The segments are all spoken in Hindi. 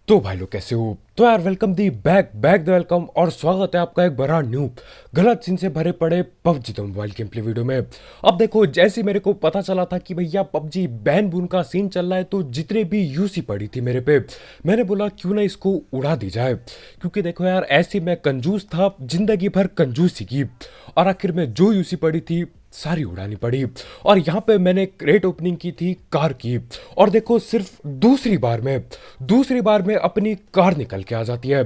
तो भाई लोग कैसे हो। तो यार welcome the back back the welcome और स्वागत है आपका एक बड़ा न्यू गलत सीन से भरे पड़े पबजी तो मोबाइल गेम प्ले वीडियो में। अब देखो जैसे मेरे को पता चला था कि भैया पबजी बैन बून का सीन चल रहा है तो जितने भी यूसी पड़ी थी मेरे पे मैंने बोला क्यों ना इसको उड़ा दी जाए, क्योंकि देखो यार ऐसी मैं कंजूस था, जिंदगी भर कंजूसी की और आखिर में जो यूसी पड़ी थी सारी उड़ानी पड़ी। और यहाँ पे मैंने क्रेट ओपनिंग की थी कार की और देखो सिर्फ दूसरी बार में अपनी कार निकल के आ जाती है।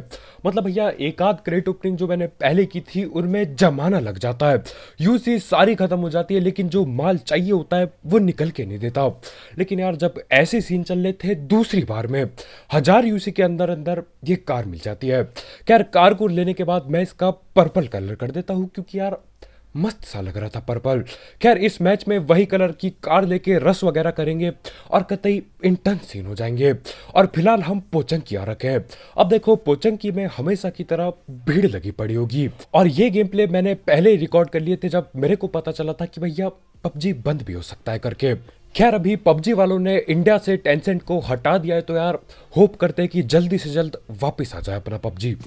मतलब भैया एक आध क्रेट ओपनिंग जो मैंने पहले की थी उनमें जमाना लग जाता है, यूसी सारी खत्म हो जाती है लेकिन जो माल चाहिए होता है वो निकल के नहीं देता। लेकिन यार जब ऐसे सीन चल रहे थे दूसरी बार में 1000 यूसी के अंदर अंदर ये कार मिल जाती है। खैर कार को लेने के बाद मैं इसका पर्पल कलर कर देता हूँ क्योंकि यार मस्त सा लग रहा था पर्पल। खैर इस मैच में वही कलर की कार लेके रस वगैरह करेंगे और कतई इंटेंस सीन हो जाएंगे। और फिलहाल हम पोचंकी आ रखे हैं। अब देखो पोचंकी में हमेशा की तरह भीड़ लगी पड़ी होगी और ये गेम प्ले मैंने पहले ही रिकॉर्ड कर लिए थे जब मेरे को पता चला था कि भैया पबजी बंद भी हो सकता है करके। खैर अभी पबजी वालों ने इंडिया से टेंसेंट को हटा दिया है तो यार होप करते हैं कि जल्दी से जल्द वापस आ जाए अपना पबजी।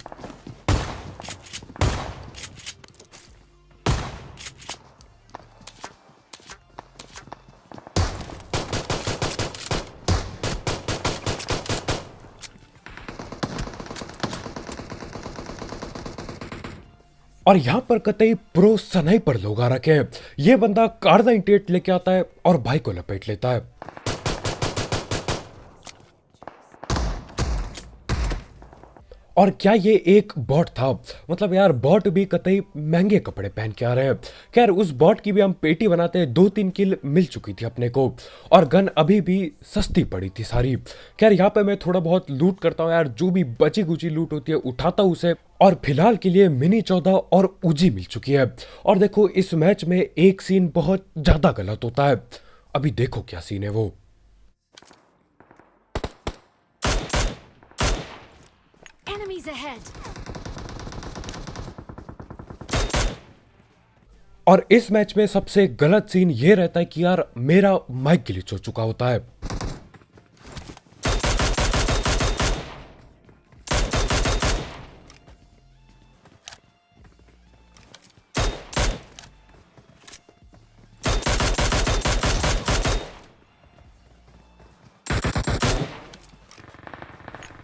और यहां पर कतई प्रो स्नाइपर लोग आ रखे हैं। ये बंदा कार्दा इंटेट लेके आता है और भाई को लपेट लेता है। और क्या ये एक बॉट था? मतलब यार बॉट भी कतई महंगे कपड़े पहन के आ रहे हैं। खैर उस बॉट की भी हम पेटी बनाते हैं, 2-3 किल मिल चुकी थी अपने को और गन अभी भी सस्ती पड़ी थी सारी। खैर यहाँ पे मैं थोड़ा बहुत लूट करता हूँ यार, जो भी बची कुची लूट होती है उठाता हूँ उसे। और फिलहाल के लिए मिनी 14 और उजी मिल चुकी है। और देखो इस मैच में एक सीन बहुत ज्यादा गलत होता है, अभी देखो क्या सीन है वो। Enemies ahead! और इस मैच में सबसे गलत सीन ये रहता है कि यार मेरा माइक ग्लिच हो चुका होता है।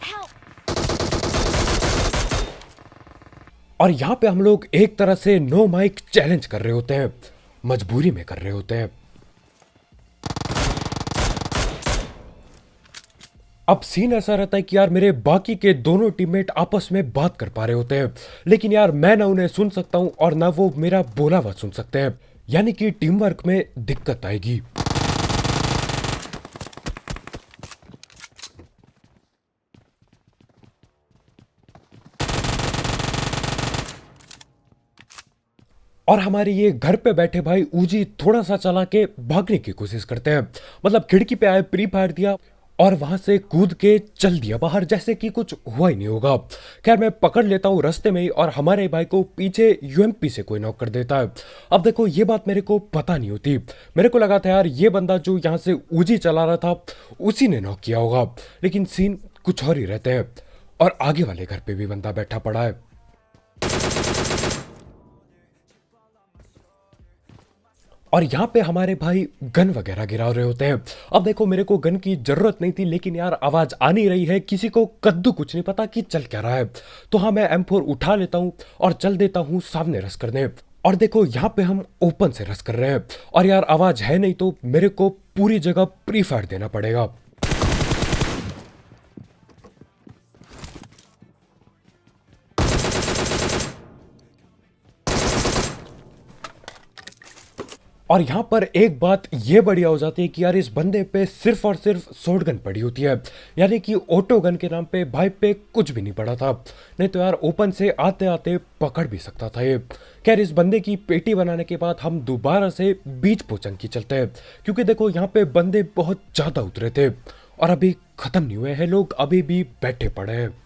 Help! और यहां पे हम लोग एक तरह से नो माइक चैलेंज कर रहे होते हैं, मजबूरी में कर रहे होते हैं। अब सीन ऐसा रहता है कि यार मेरे बाकी के दोनों टीममेट आपस में बात कर पा रहे होते हैं लेकिन यार मैं ना उन्हें सुन सकता हूं और ना वो मेरा बोला हुआ सुन सकते हैं, यानी कि टीम वर्क में दिक्कत आएगी। और हमारे ये घर पे बैठे भाई ऊजी थोड़ा सा चला के भागने की कोशिश करते हैं। मतलब खिड़की पे आए, प्री फायर दिया और वहां से कूद के चल दिया बाहर जैसे कि कुछ हुआ ही नहीं होगा। खैर मैं पकड़ लेता हूँ रास्ते में ही और हमारे भाई को पीछे यूएमपी से कोई नॉक कर देता है। अब देखो ये बात मेरे को पता नहीं होती, मेरे को लगा था यार ये बंदा जो यहाँ से ऊजी चला रहा था उसी ने नॉक किया होगा, लेकिन सीन कुछ और ही रहते हैं। और आगे वाले घर पे भी बंदा बैठा पड़ा है। और यहाँ पे हमारे भाई गन वगैरह गिरा रहे होते हैं। अब देखो मेरे को गन की जरूरत नहीं थी लेकिन यार आवाज आ नहीं रही है, किसी को कद्दू कुछ नहीं पता कि चल क्या रहा है। तो हाँ मैं M4 उठा लेता हूँ और चल देता हूँ सामने रस करने। और देखो यहाँ पे हम ओपन से रस कर रहे हैं और यार आवाज है नहीं तो मेरे को पूरी जगह प्री फायर देना पड़ेगा। और यहाँ पर एक बात ये बढ़िया हो जाती है कि यार इस बंदे पे सिर्फ और सिर्फ शॉर्ट गन पड़ी होती है, यानी कि ऑटो गन के नाम पे भाई पे कुछ भी नहीं पड़ा था, नहीं तो यार ओपन से आते आते पकड़ भी सकता था ये। खैर इस बंदे की पेटी बनाने के बाद हम दोबारा से बीच पोचंकी चलते हैं क्योंकि देखो यहाँ पे बंदे बहुत ज़्यादा उतरे थे और अभी ख़त्म नहीं हुए हैं, लोग अभी भी बैठे पड़े हैं।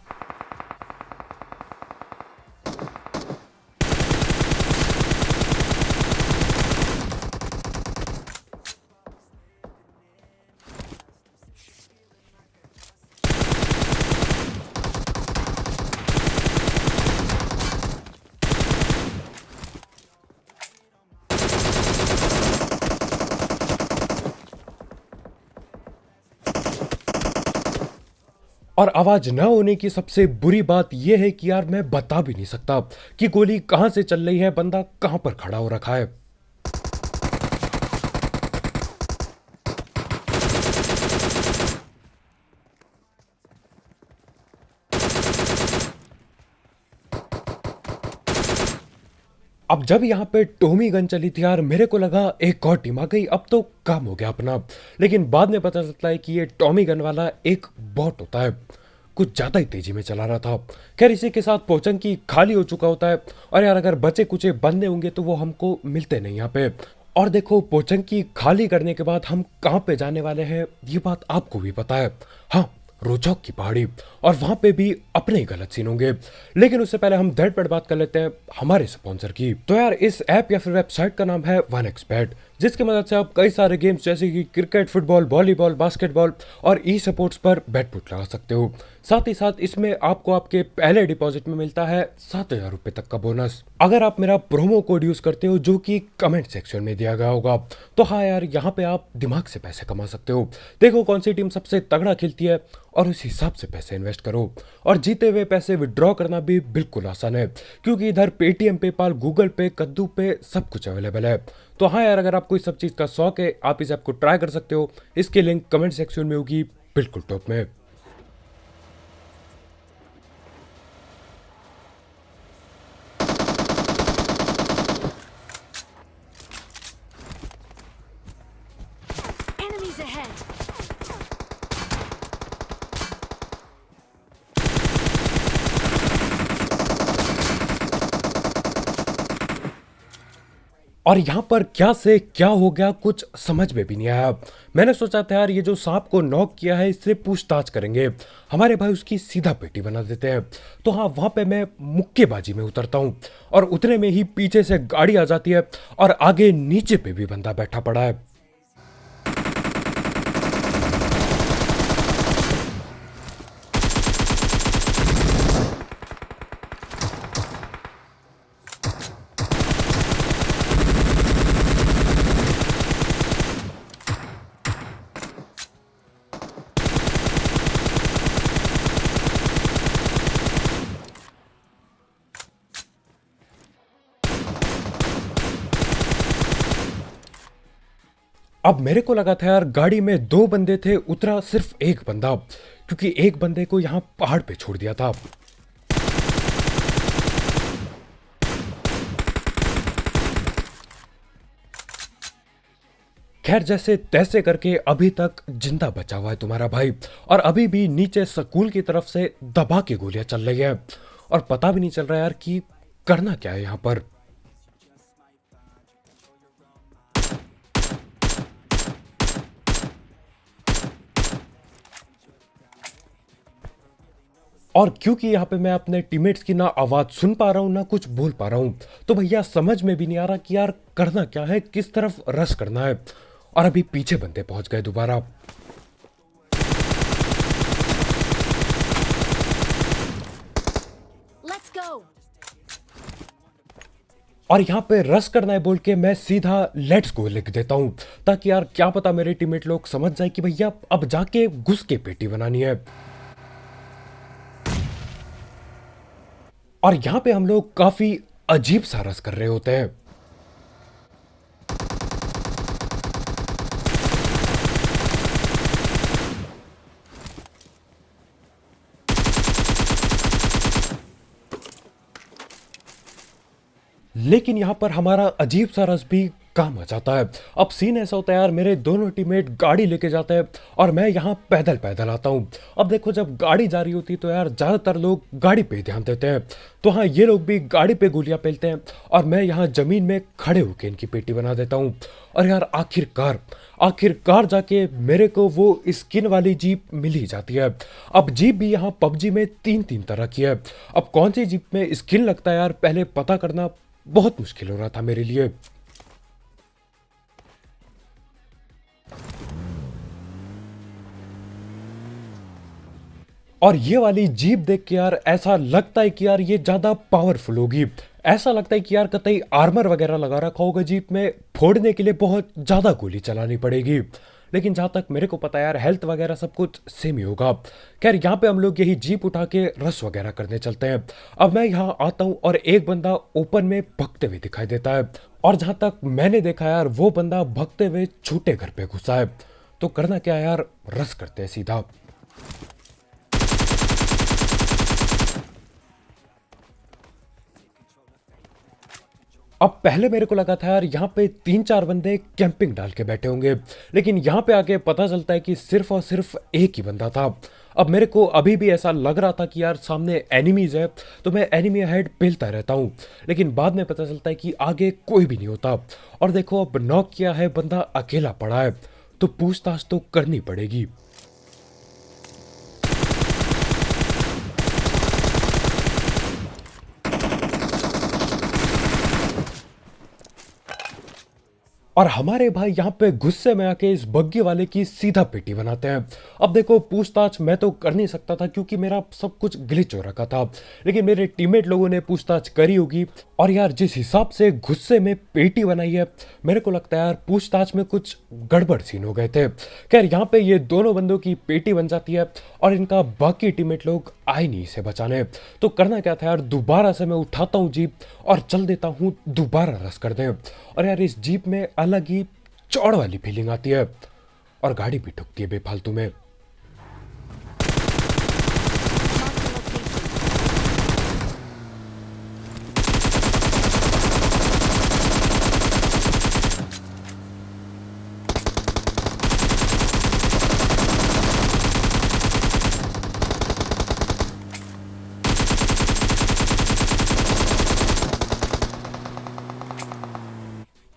और आवाज न होने की सबसे बुरी बात यह है कि यार मैं बता भी नहीं सकता कि गोली कहां से चल रही है, बंदा कहां पर खड़ा हो रखा है। अब जब यहाँ पे टोमी गन चली थी यार, मेरे को लगा एक और टीम आ गई, अब तो काम हो गया अपना। लेकिन बाद में पता चलता है कि ये टॉमी गन वाला एक बॉट होता है, कुछ ज्यादा ही तेजी में चला रहा था। खैर इसी के साथ पोचंकी खाली हो चुका होता है, और यार अगर बचे कुचे बंदे होंगे तो वो हमको मिलते नहीं यहाँ पे। और देखो पोचंकी खाली करने के बाद हम कहाँ पे जाने वाले हैं ये बात आपको भी पता है। हाँ, रोचक की पहाड़ी, और वहां पे भी अपने ही गलत सीन होंगे। लेकिन उससे पहले हम धड़ पर बात कर लेते हैं हमारे स्पॉन्सर की। तो यार इस ऐप या फिर वेबसाइट का नाम है 1xBet, जिसकी मदद से आप कई सारे गेम्स जैसे कि क्रिकेट, फुटबॉल, वॉलीबॉल, बास्केटबॉल और ई स्पोर्ट्स पर बेट पुट लगा सकते हो। साथ ही साथ इसमें आपको आपके पहले डिपॉजिट में मिलता है 7,000 रुपए तक का बोनस, अगर आप मेरा प्रोमो कोड यूज करते हो जो कि कमेंट सेक्शन में दिया गया होगा। तो हाँ यार, यहाँ पे आप दिमाग से पैसे कमा सकते हो। देखो कौन सी टीम सबसे तगड़ा खेलती है और उस हिसाब से पैसे इन्वेस्ट करो, और जीते हुए पैसे विड्रॉ करना भी बिल्कुल आसान है, क्योंकि इधर पेटीएम, पेपाल, गूगल पे, कद्दू पे सब कुछ अवेलेबल है। तो हाँ यार, अगर आपको इस सब चीज़ का शौक है, आप इस ऐप को ट्राई कर सकते हो। इसकी लिंक कमेंट सेक्शन में होगी, बिल्कुल टॉप में। Enemies ahead! और यहाँ पर क्या से क्या हो गया कुछ समझ में भी नहीं आया। मैंने सोचा था यार ये जो सांप को नॉक किया है इससे पूछताछ करेंगे, हमारे भाई उसकी सीधा पेटी बना देते हैं। तो हाँ, वहाँ पे मैं मुक्केबाजी में उतरता हूँ, और उतने में ही पीछे से गाड़ी आ जाती है, और आगे नीचे पे भी बंदा बैठा पड़ा है। अब मेरे को लगा था यार गाड़ी में 2 बंदे थे, उतरा सिर्फ एक बंदा, क्योंकि एक बंदे को यहाँ पहाड़ पे छोड़ दिया था। खैर जैसे तैसे करके अभी तक जिंदा बचा हुआ है तुम्हारा भाई, और अभी भी नीचे स्कूल की तरफ से दबा के गोलियां चल रही है, और पता भी नहीं चल रहा यार कि करना क्या है यहाँ पर। और क्योंकि यहाँ पे मैं अपने टीममेट्स की ना आवाज सुन पा रहा हूँ ना कुछ बोल पा रहा हूँ, तो भैया समझ में भी नहीं आ रहा कि यार करना क्या है, किस तरफ रश करना है। और अभी पीछे बंदे पहुंच गए दोबारा। Let's go! और यहाँ पे रश करना है बोल के मैं सीधा लेट्स गो लिख देता हूँ, ताकि यार क्या पता मेरे टीममेट लोग समझ जाए कि भैया अब जाके घुस के पेटी बनानी है। और यहाँ पे हम लोग काफी अजीब सा रस कर रहे होते हैं। लेकिन यहाँ पर हमारा अजीब सा रस भी काम आ जाता है। अब सीन ऐसा होता है यार, मेरे दोनों टीममेट गाड़ी लेके जाते हैं और मैं यहाँ पैदल पैदल आता हूँ। अब देखो जब गाड़ी जा रही होती है तो यार ज़्यादातर लोग गाड़ी पे ध्यान देते हैं, तो हाँ ये लोग भी गाड़ी पे गोलियां पेलते हैं, और मैं यहाँ ज़मीन में खड़े होकर इनकी पेटी बना देता हूँ। और यार आखिरकार जाके मेरे को वो स्किन वाली जीप मिल ही जाती है। अब जीप भी यहाँ पबजी में 3 तरह की है। अब कौन सी जीप में स्किन लगता है यार, पहले पता करना बहुत मुश्किल हो रहा था मेरे लिए। और ये वाली जीप देख के यार ऐसा लगता है कि यार ये ज्यादा पावरफुल होगी। ऐसा लगता है कि यार कतई आर्मर वगैरह लगा रखा होगा जीप में, फोड़ने के लिए बहुत ज्यादा गोली चलानी पड़ेगी। लेकिन जहाँ तक मेरे को पता है यार हेल्थ वगैरह सब कुछ सेम ही होगा। खैर यहाँ पे हम लोग यही जीप उठा के रस वगैरह करने चलते हैं। अब मैं यहाँ आता हूँ और एक बंदा ओपन में भगते हुए दिखाई देता है, और जहाँ तक मैंने देखा यार वो बंदा भगते हुए छोटे घर पे घुसा है। तो करना क्या है यार, रस करते हैं सीधा। अब पहले मेरे को लगा था यार यहाँ पे 3-4 बंदे कैंपिंग डाल के बैठे होंगे, लेकिन यहाँ पे आके पता चलता है कि सिर्फ और सिर्फ एक ही बंदा था। अब मेरे को अभी भी ऐसा लग रहा था कि यार सामने एनिमीज है, तो मैं एनिमी हेड पेलता रहता हूँ, लेकिन बाद में पता चलता है कि आगे कोई भी नहीं होता। और देखो अब नॉक किया है, बंदा अकेला पड़ा है, तो पूछताछ तो करनी पड़ेगी। और हमारे भाई यहाँ पे गुस्से में आके इस बग्गी वाले की सीधा पेटी बनाते हैं। अब देखो पूछताछ मैं तो कर नहीं सकता था क्योंकि मेरा सब कुछ ग्लिच हो रखा था, लेकिन मेरे टीममेट लोगों ने पूछताछ करी होगी। और यार जिस हिसाब से गुस्से में पेटी बनाई है, मेरे को लगता है यार पूछताछ में कुछ गड़बड़ सीन हो गए थे। खैर यहाँ पे ये दोनों बंदों की पेटी बन जाती है और इनका बाकी टीममेट लोग आए नहीं इसे बचाने। तो करना क्या था यार, दोबारा से मैं उठाता हूँ जीप और चल देता हूँ दोबारा रस कर दें। और यार इस जीप में अलग ही चौड़ वाली फीलिंग आती है, और गाड़ी भी ठुकती है बेफालतू में।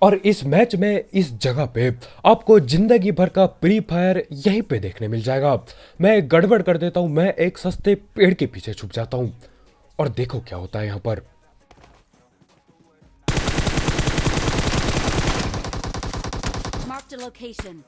और इस मैच में इस जगह पे आपको जिंदगी भर का फ्री फायर यहीं पे देखने मिल जाएगा। मैं गड़बड़ कर देता हूं, मैं एक सस्ते पेड़ के पीछे छुप जाता हूं, और देखो क्या होता है यहां पर। Marked a location.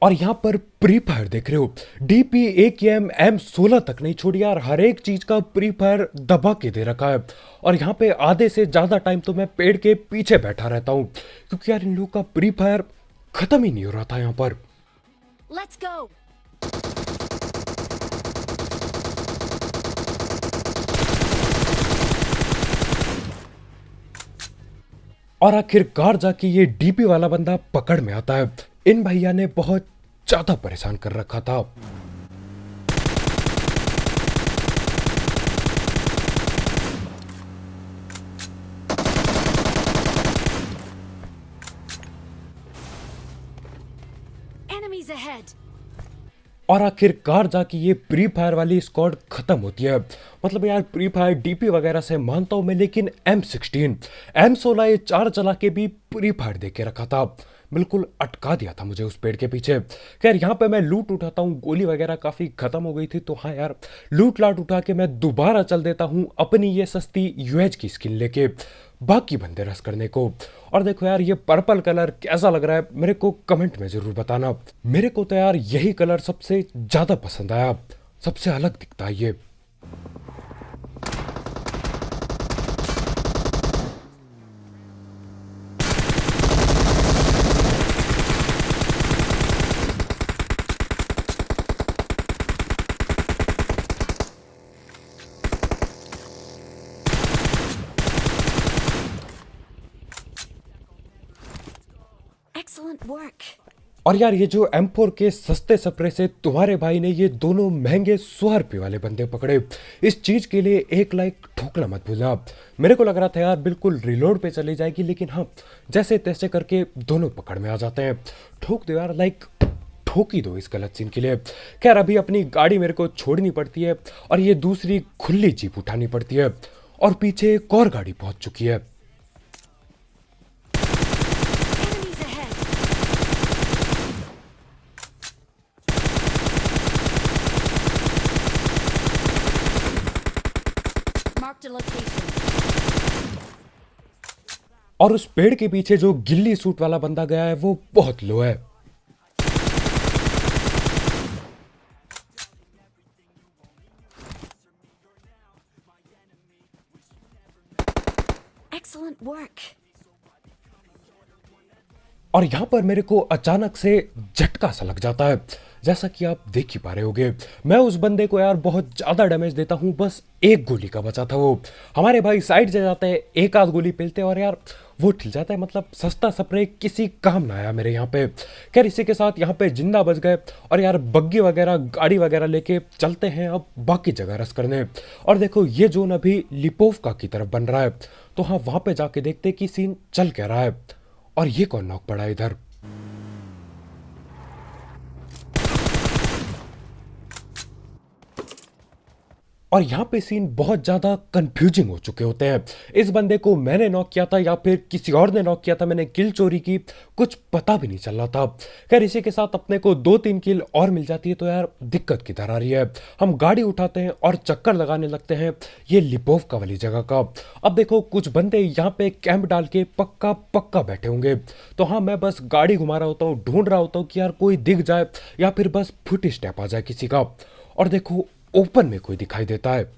और यहाँ पर प्री फायर देख रहे हो, डीपी AKM M16 तक नहीं छोड़ी यार, हर एक चीज का प्री फायर दबा के दे रखा है। और यहाँ पे आधे से ज्यादा टाइम तो मैं पेड़ के पीछे बैठा रहता हूँ, क्योंकि यार इन लोगों का प्री फायर खत्म ही नहीं हो रहा था यहाँ पर। Let's go. और आखिरकार जाके ये डीपी वाला बंदा पकड़ में आता है। इन भैया ने बहुत ज्यादा परेशान कर रखा था। Enemies ahead. और आखिरकार जाके ये प्री फायर वाली स्क्वाड खत्म होती है। मतलब यार प्री फायर डीपी वगैरह से मानता हूं मैं, लेकिन M16 M16 ये 4 चला के भी प्री फायर दे के रखा था, बिल्कुल अटका दिया था मुझे उस पेड़ के पीछे। खैर यहाँ पे मैं लूट उठाता हूँ, गोली वगैरह काफी खत्म हो गई थी, तो हाँ यार लूट लाट उठा के मैं दोबारा चल देता हूँ अपनी ये सस्ती UH की स्किन लेके बाकी बंदे रस करने को। और देखो यार ये पर्पल कलर कैसा लग रहा है मेरे को कमेंट में जरूर बताना। मेरे को तो यार यही कलर सबसे ज्यादा पसंद आया, सबसे अलग दिखता है ये। Excellent work. और यार ये जो M4 के सस्ते स्प्रे से तुम्हारे भाई ने ये दोनों महंगे 100 रुपये वाले बंदे पकड़े। इस चीज के लिए 1 लाइक ठोकना मत भूलना। मेरे को लग रहा था यार बिल्कुल रिलोड पे चली जाएगी, लेकिन हाँ जैसे तैसे करके दोनों पकड़ में आ जाते हैं। ठोक दो यार, लाइक ठोक ही दो इस गलत सीन के लिए। खैर अभी अपनी गाड़ी मेरे को छोड़नी पड़ती है और ये दूसरी खुली जीप उठानी पड़ती है, और पीछे एक और गाड़ी पहुंच चुकी है। Enemies ahead. और उस पेड़ के पीछे जो गिल्ली सूट वाला बंदा गया है वो बहुत लो है। Excellent work. और यहां पर मेरे को अचानक से झटका सा लग जाता है, जैसा कि आप देख ही पा रहे होगे। मैं उस बंदे को यार बहुत ज्यादा डैमेज देता हूं, बस एक गोली का बचा था वो। हमारे भाई साइड से जाते हैं, एक आध गोली पेलते हैं और यार वो ठिल जाता है। मतलब सस्ता स्प्रे किसी काम ना आया मेरे यहाँ पे। खैर इसी के साथ यहाँ पे जिंदा बच गए और यार बग्गी वगैरह गाड़ी वगैरह लेके चलते हैं अब बाकी जगह रस करने। और देखो ये जोन अभी लिपोवका की तरफ बन रहा है, तो हाँ वहां पे जाके देखते कि सीन चल क्या रहा है। और ये कौन नॉक पड़ा है इधर। और यहाँ पे सीन बहुत ज्यादा कंफ्यूजिंग हो चुके होते हैं। इस बंदे को मैंने नॉक किया था या फिर किसी और ने नॉक किया था, मैंने किल चोरी की, कुछ पता भी नहीं चल रहा था। खैर इसी के साथ अपने को 2-3 किल और मिल जाती है तो यार दिक्कत किधर आ रही है। हम गाड़ी उठाते हैं और चक्कर लगाने लगते हैं ये लिपोवका वाली जगह का। अब देखो कुछ बंदे यहाँ पे कैंप डाल के पक्का पक्का बैठे होंगे, तो हाँ मैं बस गाड़ी घुमा रहा होता हूँ, ढूंढ रहा होता हूँ कि यार कोई दिख जाए या फिर बस फुट स्टेप आ जाए किसी का। और देखो ओपन में कोई दिखाई देता है।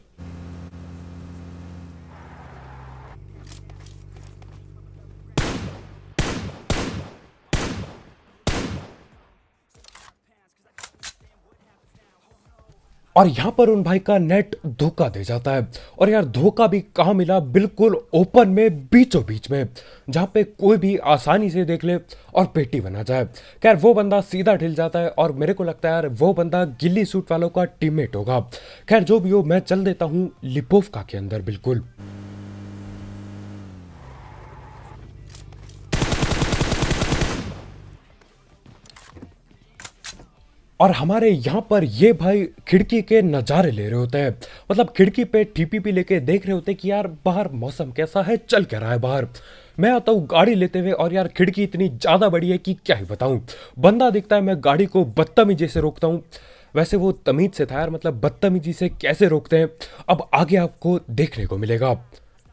और यहां पर उन भाई का नेट धोखा दे जाता है। और यार धोखा भी कहां मिला, बिल्कुल ओपन में बीचों बीच में, जहां पे कोई भी आसानी से देख ले और पेटी बना जाए। खैर वो बंदा सीधा ढिल जाता है और मेरे को लगता है यार वो बंदा गिल्ली सूट वालों का टीममेट होगा। खैर जो भी हो मैं चल देता हूं लिपोवका के अंदर बिल्कुल। और हमारे यहाँ पर ये भाई खिड़की के नज़ारे ले रहे होते हैं। मतलब खिड़की पे टीपीपी लेके देख रहे होते हैं कि यार बाहर मौसम कैसा है, चल क्या रहा है बाहर। मैं आता हूँ गाड़ी लेते हुए और यार खिड़की इतनी ज़्यादा बड़ी है कि क्या ही बताऊँ। बंदा दिखता है, मैं गाड़ी को बदतमीजी से रोकता हूँ। वैसे वो तमीज से था यार, मतलब बदतमीजी से कैसे रोकते हैं अब आगे आपको देखने को मिलेगा।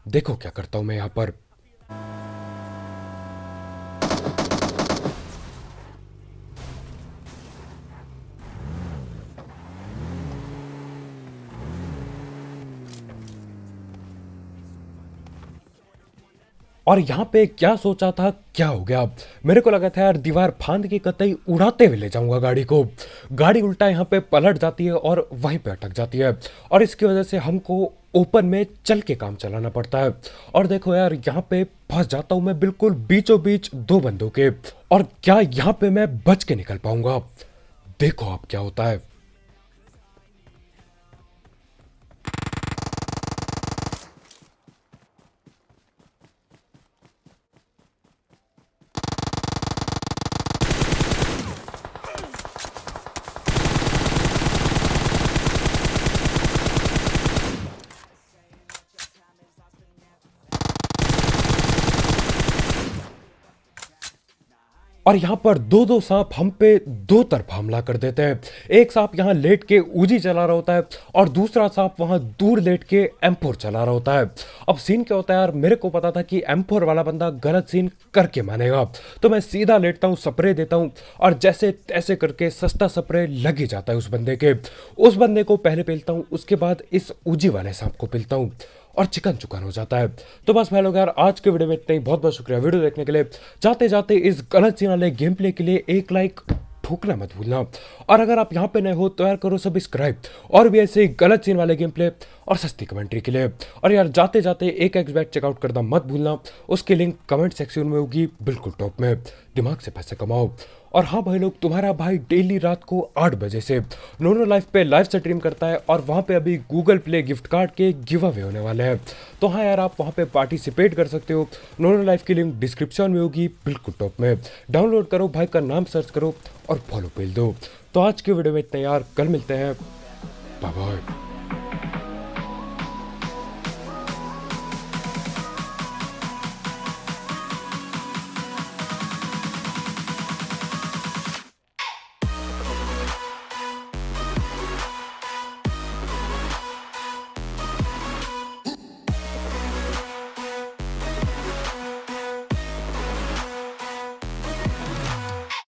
देखो क्या करता हूँ मैं यहाँ पर। और यहाँ पे क्या सोचा था क्या हो गया। मेरे को लगा था यार दीवार फांद के कतई उड़ाते हुए ले जाऊंगा गाड़ी को। गाड़ी उल्टा यहाँ पे पलट जाती है और वहीं पे अटक जाती है और इसकी वजह से हमको ओपन में चल के काम चलाना पड़ता है। और देखो यार यहाँ पे फंस जाता हूँ मैं बिल्कुल बीचों बीच दो बंदों के। और क्या यहाँ पे मैं बच के निकल पाऊंगा, देखो अब क्या होता है। और यहाँ पर दो दो सांप हम पे दो तरफ हमला कर देते हैं। एक सांप यहाँ लेट के उजी चला रहा होता है और दूसरा सांप वहां दूर लेट के M4 चला रहा होता है। अब सीन क्या होता है यार, मेरे को पता था कि M4 वाला बंदा गलत सीन करके मानेगा, तो मैं सीधा लेटता हूँ, स्प्रे देता हूँ और जैसे तैसे करके सस्ता स्प्रे लग ही जाता है उस बंदे के। उस बंदे को पहले पेलता हूँ, उसके बाद इस उजी वाले सांप को पेलता हूँ और चिकन चुकन हो जाता है। तो बस भाई लोग यार आज के वीडियो में इतना ही। बहुत बहुत शुक्रिया वीडियो देखने के लिए। जाते जाते इस गलत सीन वाले गेम प्ले के लिए एक लाइक ठोकना मत भूलना। और अगर आप यहाँ पे नए हो तो यार करो सब्सक्राइब और भी ऐसे गलत सीन वाले गेम प्ले और सस्ती कमेंट्री के लिए। और यार जाते जाते एक एक्सबैट चेकआउट करना मत भूलना, उसकी लिंक कमेंट सेक्शन में होगी बिल्कुल टॉप में। दिमाग से पैसे कमाओ। और हाँ भाई लोग, तुम्हारा भाई डेली रात को 8 बजे से नोनो लाइफ पे लाइव स्ट्रीम करता है और वहाँ पे अभी गूगल प्ले गिफ्ट कार्ड के गिव अवे होने वाले हैं। तो हाँ यार आप वहाँ पे पार्टिसिपेट कर सकते हो। नोनो लाइफ की लिंक डिस्क्रिप्शन में होगी बिल्कुल टॉप में। डाउनलोड करो, भाई का नाम सर्च करो और फॉलो पेल दो। तो आज के वीडियो में इतना यार, कल मिलते हैं, बाय बाय।